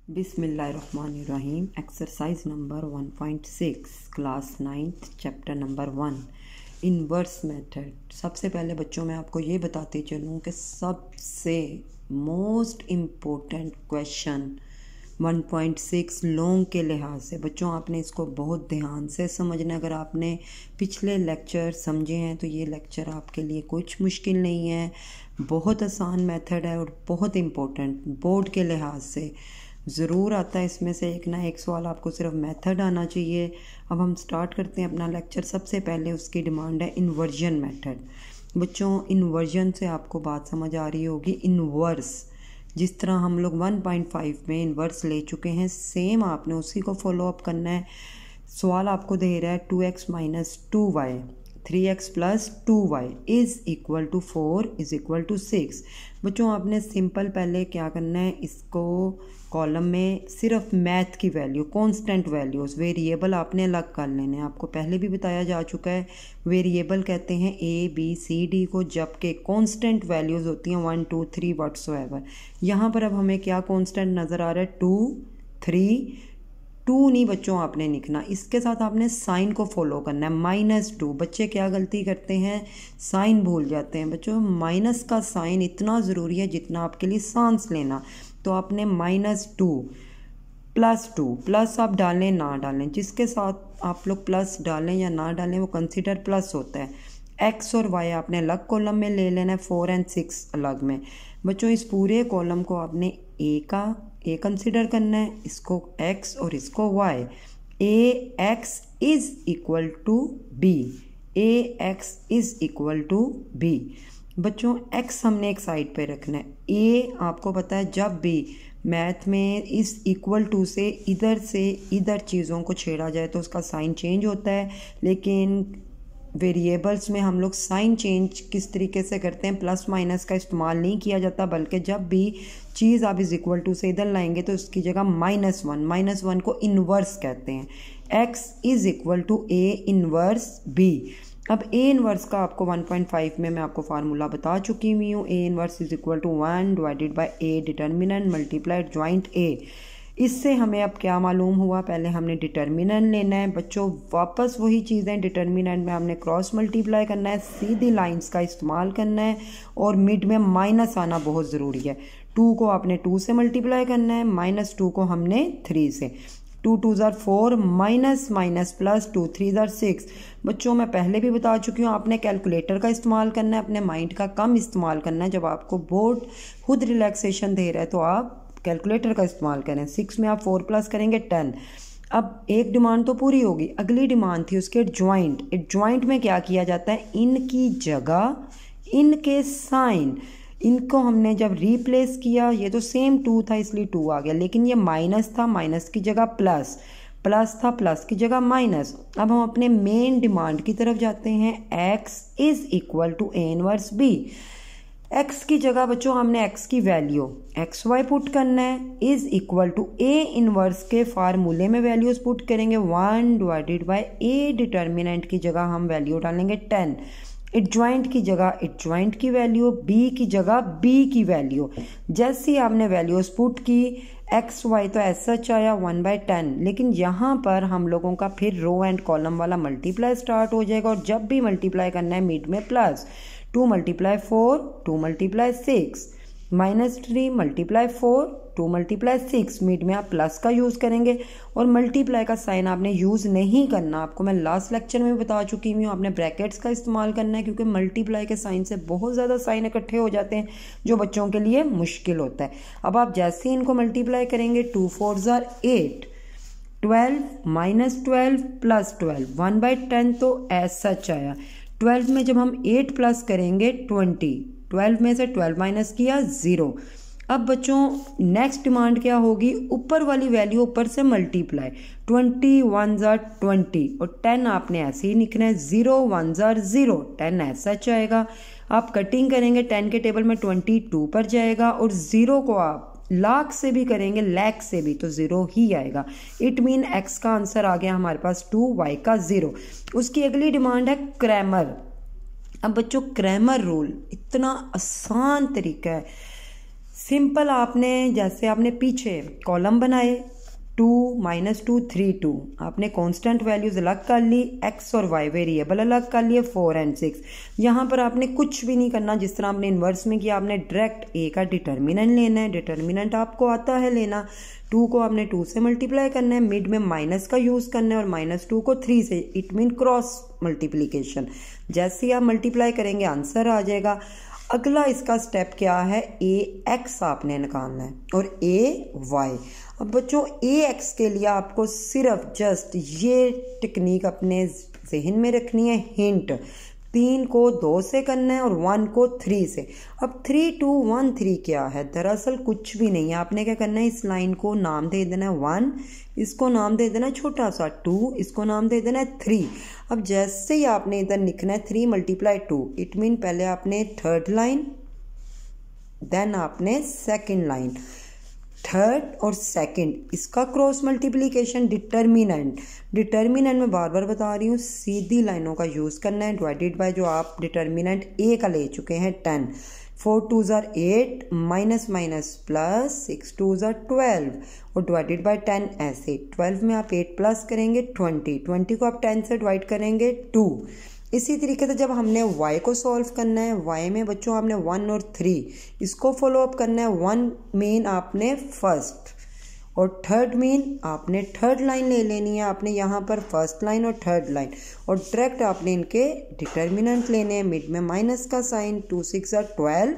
बिस्मिल्लाहिर्रहमानिर्रहीम। Exercise number 1.6 class 9th chapter number 1 inverse method. सबसे पहले बच्चों मैं आपको ये बताती चलूँ कि सबसे मोस्ट इम्पोर्टेंट क्वेश्चन 1.6 लॉन्ग के लिहाज से बच्चों आपने इसको बहुत ध्यान से समझना। अगर आपने पिछले लेक्चर समझे हैं तो ये लेक्चर आपके लिए कुछ मुश्किल नहीं है, बहुत आसान मेथड है और बहुत इम्पोर्टेंट बोर्ड के लिहाज से ज़रूर आता है। इसमें से एक ना एक सवाल आपको सिर्फ मेथड आना चाहिए। अब हम स्टार्ट करते हैं अपना लेक्चर। सबसे पहले उसकी डिमांड है इन्वर्जन मेथड। बच्चों इन्वर्जन से आपको बात समझ आ रही होगी। इन्वर्स जिस तरह हम लोग 1.5 में इन्वर्स ले चुके हैं, सेम आपने उसी को फॉलो अप करना है। सवाल आपको दे रहा है 2x minus 2y 3x plus 2y is equal to 4 is equal to 6। बच्चों आपने सिंपल पहले क्या करना है, इसको कॉलम में सिर्फ मैथ की वैल्यू, कांस्टेंट वैल्यूज़, वेरिएबल आपने अलग कर लेने हैं। आपको पहले भी बताया जा चुका है, वेरिएबल कहते हैं ABCD को, जबकि कांस्टेंट वैल्यूज़ होती हैं 1 2 3 व्हाट्सोएवर। यहाँ पर अब हमें क्या कांस्टेंट नज़र आ रहा है 2 3 2 नहीं बच्चों आपने लिखना, इसके साथ आपने साइन को फॉलो करना है -2। बच्चे क्या गलती करते हैं, साइन भूल जाते हैं। बच्चों माइनस का साइन इतना ज़रूरी है जितना आपके लिए सांस लेना। तो आपने -2 +2 प्लस आप डालें ना डालें, जिसके साथ आप लोग प्लस डालें या ना डालें वो कंसीडर प्लस होता है। x और y आपने अलग कॉलम में ले लेना है, 4 और 6 अलग में। बच्चों इस पूरे कॉलम को आपने a कंसिडर करना है, इसको x और इसको y। ax is equal to b, ax is equal to b। बच्चों x हमने एक साइड पे रखना है। a आपको पता है जब भी मैथ में इस इक्वल टू से इधर चीज़ों को छेड़ा जाए तो उसका साइन चेंज होता है, लेकिन वेरिएबल्स में हम लोग साइन चेंज किस तरीके से करते हैं, प्लस माइनस का इस्तेमाल नहीं किया जाता, बल्कि जब भी चीज़ आप इज़ इक्वल टू से इधर लाएंगे तो उसकी जगह -1 को इन्वर्स कहते हैं। x is equal to a inverse b। अब a इन्वर्स का आपको 1.5 में मैं आपको फार्मूला बता चुकी हुई हूँ। a inverse is equal to 1 divided by a determinant multiplied joint a। इससे हमें अब क्या मालूम हुआ, पहले हमने डिटर्मिनेंट लेना है। बच्चों वापस वही चीज़ें, डिटर्मिनेंट में हमने क्रॉस मल्टीप्लाई करना है, सीधी लाइंस का इस्तेमाल करना है और मिड में माइनस आना बहुत ज़रूरी है। 2 को आपने 2 से मल्टीप्लाई करना है, -2 को हमने 3 से। 2 2 ज़ार 4 माइनस प्लस 2 3 ज़ार 6। बच्चों मैं पहले भी बता चुकी हूँ, आपने कैलकुलेटर का इस्तेमाल करना है, अपने माइंड का कम इस्तेमाल करना है। जब आपको बोर्ड खुद रिलैक्सेशन दे रहा है तो आप कैलकुलेटर का इस्तेमाल करें। 6 में आप 4 प्लस करेंगे 10। अब एक डिमांड तो पूरी होगी, अगली डिमांड थी उसके एडजॉइंट। एडजॉइंट में क्या किया जाता है, इनकी जगह इनके साइन, इनको हमने जब रिप्लेस किया, ये तो सेम 2 था इसलिए 2 आ गया, लेकिन ये माइनस था, माइनस की जगह प्लस था, प्लस की जगह माइनस। अब हम अपने मेन डिमांड की तरफ जाते हैं। x is equal to a inverse b। x की जगह बच्चों हमने x की वैल्यू xy पुट करना है, is equal to a inverse के फार्मूले में वैल्यूज पुट करेंगे। 1 डिवाइडेड बाय a डिटर्मिनेंट की जगह हम वैल्यू डालेंगे 10, एडजॉइंट की जगह एडजॉइंट की वैल्यू, b की जगह b की वैल्यू। जैसे ही आपने वैल्यूज पुट की, एक्स वाई तो ऐसा आया 1/10, लेकिन यहाँ पर हम लोगों का फिर रो एंड कॉलम वाला मल्टीप्लाई स्टार्ट हो जाएगा। और जब भी मल्टीप्लाई करना है मिड में प्लस, 2 × 4 2 × 6 -3 × 4 2 × 6, मिड में आप प्लस का यूज़ करेंगे और मल्टीप्लाई का साइन आपने यूज़ नहीं करना। आपको मैं लास्ट लेक्चर में बता चुकी हूँ, आपने ब्रैकेट्स का इस्तेमाल करना है, क्योंकि मल्टीप्लाई के साइन से बहुत ज़्यादा साइन इकट्ठे हो जाते हैं जो बच्चों के लिए मुश्किल होता है। अब आप जैसे ही इनको मल्टीप्लाई करेंगे, 2 4 ज़ार 8, 12 -12 + 12 1/10 तो ऐसा आया। 12 में जब हम 8 प्लस करेंगे 20, 12 में से 12 माइनस किया 0। अब बच्चों नेक्स्ट डिमांड क्या होगी, ऊपर वाली वैल्यू ऊपर से मल्टीप्लाई, 20 1 ज़ार 20 और 10 आपने ऐसे ही लिखना है, 0 1 ज़ार 0 10 ऐसा आएगा। आप कटिंग करेंगे 10 के टेबल में 22 पर जाएगा और 0 को आप लाख से भी करेंगे, लाख से भी, तो 0 ही आएगा। इट मीन x का आंसर आ गया हमारे पास 2, y का 0। उसकी अगली डिमांड है क्रैमर। अब बच्चों क्रैमर रूल इतना आसान तरीका है, सिंपल आपने जैसे आपने पीछे कॉलम बनाए 2 -2 3 2, आपने कांस्टेंट वैल्यूज अलग कर ली, x और y वेरिएबल अलग कर लिए 4 और 6। यहाँ पर आपने कुछ भी नहीं करना, जिस तरह आपने इन्वर्स में किया, आपने डायरेक्ट a का डिटर्मिनेंट लेना है। डिटर्मिनेंट आपको आता है लेना, 2 को आपने 2 से मल्टीप्लाई करना है, मिड में माइनस का यूज करना है और -2 को 3 से, इट मीन क्रॉस मल्टीप्लीकेशन। जैसे ही आप मल्टीप्लाई करेंगे आंसर आ जाएगा। अगला इसका स्टेप क्या है, ax आपने निकालना है और ay। अब बच्चों ax के लिए आपको सिर्फ जस्ट ये टेक्निक अपने जहन में रखनी है। हिंट, 3 को 2 से करना है और 1 को 3 से। अब 3 2 1 3 क्या है, दरअसल कुछ भी नहीं है। आपने क्या करना है, इस लाइन को नाम दे देना है 1, इसको नाम दे देना है छोटा सा 2, इसको नाम दे देना है 3। अब जैसे ही आपने इधर लिखना है 3 × 2, इट मीन पहले आपने थर्ड लाइन, देन आपने सेकंड लाइन, थर्ड और सेकंड, इसका क्रॉस मल्टीप्लीकेशन। डिटर्मिनेंट में बार बार बता रही हूँ, सीधी लाइनों का यूज करना है। डिवाइडेड बाय जो आप डिटर्मिनेंट a का ले चुके हैं 10, 4 2s are 8, minus minus plus, 6 2s are 12 और डिवाइडेड बाय 10 ऐसे। 12 में आप 8 प्लस करेंगे 20 को आप 10 से डिवाइड करेंगे 2। इसी तरीके से जब हमने y को सॉल्व करना है, y में बच्चों आपने 1 और 3 इसको फॉलो अप करना है। 1 मीन आपने फर्स्ट और थर्ड मीन आपने थर्ड लाइन ले लेनी है। आपने यहाँ पर फर्स्ट लाइन और थर्ड लाइन और डायरेक्ट आपने इनके डिटर्मिनेंट लेने हैं। मिड में माइनस का sign, 2 6 are 12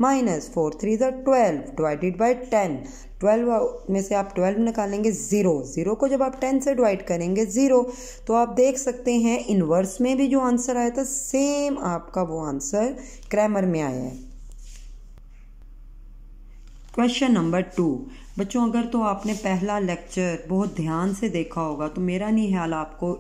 minus 4 3 are 12 divided by 10। 12 में से आप 12 निकालेंगे 0 को जब आप 10 से डिवाइड करेंगे 0, तो आप देख सकते हैं इन्वर्स में भी जो आंसर आया था सेम आपका वो आंसर क्रैमर में आया है। Question number 2। बच्चों अगर तो आपने पहला लेक्चर बहुत ध्यान से देखा होगा तो मेरा नहीं ख्याल आपको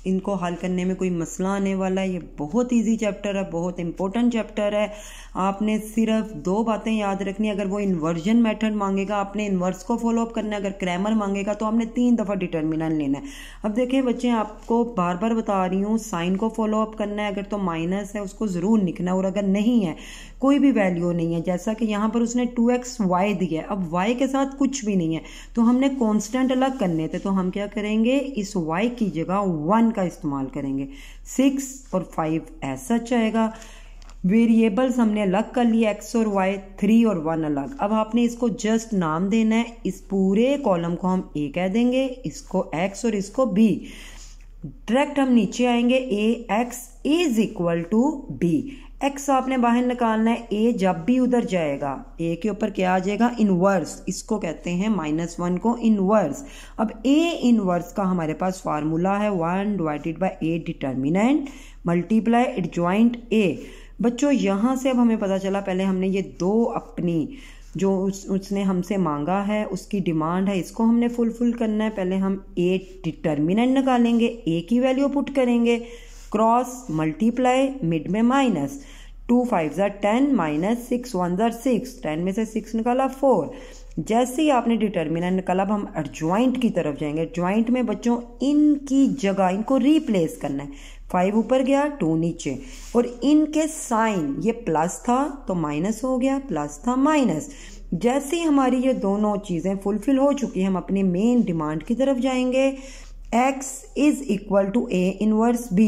इनको हल करने में कोई मसला आने वाला है। ये बहुत इजी चैप्टर है, बहुत इंपॉर्टेंट चैप्टर है। आपने सिर्फ 2 बातें याद रखनी। अगर वो इन्वर्जन मेथड मांगेगा आपने इन्वर्स को फॉलो अप करना है, अगर क्रैमर मांगेगा तो आपने 3 दफ़ा डिटर्मिनेंट लेना है। अब देखें बच्चे, आपको बार बार बता रही हूँ, साइन को फॉलो अप करना है। अगर तो माइनस है उसको ज़रूर लिखना है और अगर नहीं है, कोई भी वैल्यू नहीं है, जैसा कि यहाँ पर उसने 2xy दिया है, अब y के साथ कुछ भी नहीं है तो हमने कांस्टेंट अलग करने थे, तो हम क्या करेंगे, इस y की जगह 1 का इस्तेमाल करेंगे। 6 और 5 ऐसा आएगा। वेरिएबल्स हमने अलग कर लिए, x और y, 3 और 1 अलग। अब आपने इसको जस्ट नाम देना है। इस पूरे कॉलम को हम a कह देंगे, इसको x और इसको b। डायरेक्ट हम नीचे आएंगे, ax is equal to b। x आपने बाहर निकालना है, a जब भी उधर जाएगा a के ऊपर क्या आ जाएगा, इनवर्स। इसको कहते हैं -1 को इनवर्स। अब a इनवर्स का हमारे पास फार्मूला है 1 divided by a determinant multiply adjoint a। बच्चों यहाँ से अब हमें पता चला, पहले हमने ये 2 अपनी जो उसने हमसे मांगा है उसकी डिमांड है, इसको हमने फुलफिल करना है। पहले हम a डिटर्मिनेंट निकालेंगे, a की वैल्यू पुट करेंगे, क्रॉस मल्टीप्लाई, मिड में minus, 2 5s are 10 minus 6 1s are 6, 10 में से 6 निकाला 4। जैसे ही आपने डिटर्मिनेंट निकाला, अब हम एडजॉइंट की तरफ जाएंगे। एडजॉइंट में बच्चों इनकी जगह इनको रिप्लेस करना है। 5 ऊपर गया, 2 नीचे, और इनके साइन ये प्लस था तो माइनस हो गया, प्लस था माइनस। जैसे ही हमारी ये दोनों चीजें फुलफिल हो चुकी है, हम अपनी मेन डिमांड की तरफ जाएंगे। x is equal to a inverse b।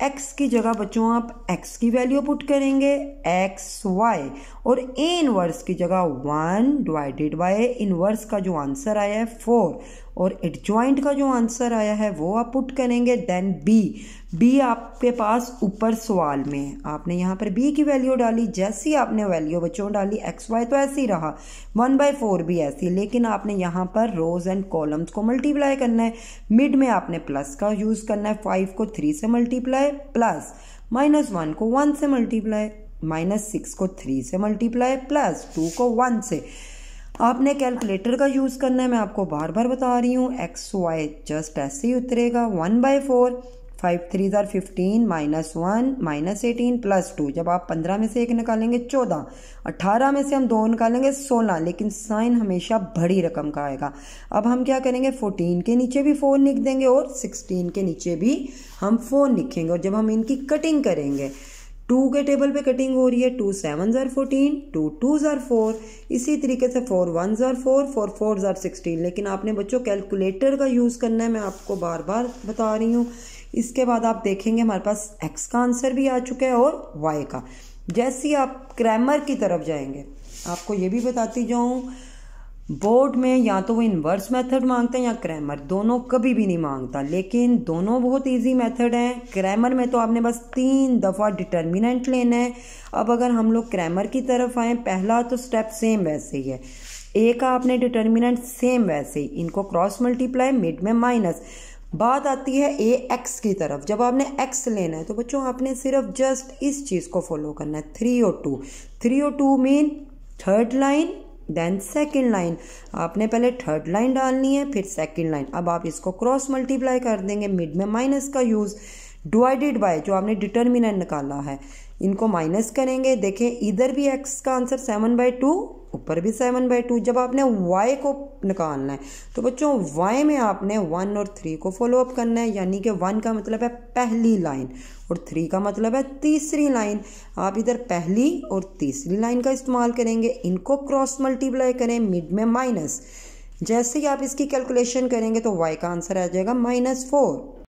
x की जगह बच्चों आप x की वैल्यू पुट करेंगे, xy, और a इनवर्स की जगह 1 डिवाइडेड बाय इनवर्स का जो आंसर आया है 4, और एडजॉइंट का जो आंसर आया है वो आप पुट करेंगे। देन b आपके पास ऊपर सवाल में आपने यहाँ पर b की वैल्यू डाली। जैसे ही आपने वैल्यू बच्चों डाली, xy तो ऐसे ही रहा, 1/4 भी ऐसी, लेकिन आपने यहाँ पर रोज एंड कॉलम्स को मल्टीप्लाई करना है। मिड में आपने प्लस का यूज करना है, 5 को 3 से मल्टीप्लाई, प्लस -1 को 1 से मल्टीप्लाई, -6 को 3 से मल्टीप्लाई, प्लस 2 को 1 से। आपने कैलकुलेटर का यूज करना है, मैं आपको बार बार बता रही हूँ। xy जस्ट ऐसे ही उतरेगा, 1/4, 5 3s are 15 -1 -18 +2। जब आप 15 में से 1 निकालेंगे 14, 18 में से हम 2 निकालेंगे 16, लेकिन साइन हमेशा बड़ी रकम का आएगा। अब हम क्या करेंगे, 14 के नीचे भी 4 लिख देंगे और 16 के नीचे भी हम 4 लिखेंगे, और जब हम इनकी कटिंग करेंगे 2 के टेबल पे कटिंग हो रही है, 2 7s are 14, 2 2s are 4, इसी तरीके से 4 1s are 4, 4 4s are 16। लेकिन आपने बच्चों कैलकुलेटर का यूज़ करना है, मैं आपको बार बार बता रही हूँ। इसके बाद आप देखेंगे हमारे पास x का आंसर भी आ चुका है और y का। जैसे ही आप क्रैमर की तरफ जाएंगे, आपको ये भी बताती जाऊँ, बोर्ड में या तो वो इन्वर्स मेथड मांगते हैं या क्रैमर, दोनों कभी भी नहीं मांगता, लेकिन दोनों बहुत इजी मेथड हैं। क्रैमर में तो आपने बस 3 दफ़ा डिटर्मिनेंट लेना है। अब अगर हम लोग क्रैमर की तरफ आएँ, पहला तो स्टेप सेम वैसे ही है, ए का आपने डिटर्मिनेंट सेम वैसे ही, इनको क्रॉस मल्टीप्लाई, मिड में माइनस। बात आती है ए एक्स की तरफ, जब आपने एक्स लेना है तो बच्चों आपने सिर्फ जस्ट इस चीज़ को फॉलो करना है, 3 और 2। 3 और 2 mean third line then second line. आपने पहले थर्ड लाइन डालनी है, फिर सेकेंड लाइन। अब आप इसको क्रॉस मल्टीप्लाई कर देंगे, मिड में माइनस का यूज़, डिवाइडेड बाय जो आपने डिटर्मिनेंट निकाला है, इनको माइनस करेंगे। देखें इधर भी x का आंसर 7/2, ऊपर भी 7/2। जब आपने y को निकालना है तो बच्चों y में आपने 1 और 3 को फॉलो अप करना है, यानी कि 1 का मतलब है पहली लाइन और 3 का मतलब है तीसरी लाइन। आप इधर पहली और तीसरी लाइन का इस्तेमाल करेंगे, इनको क्रॉस मल्टीप्लाई करें, मिड में माइनस। जैसे ही आप इसकी कैलकुलेशन करेंगे तो y का आंसर आ जाएगा -4।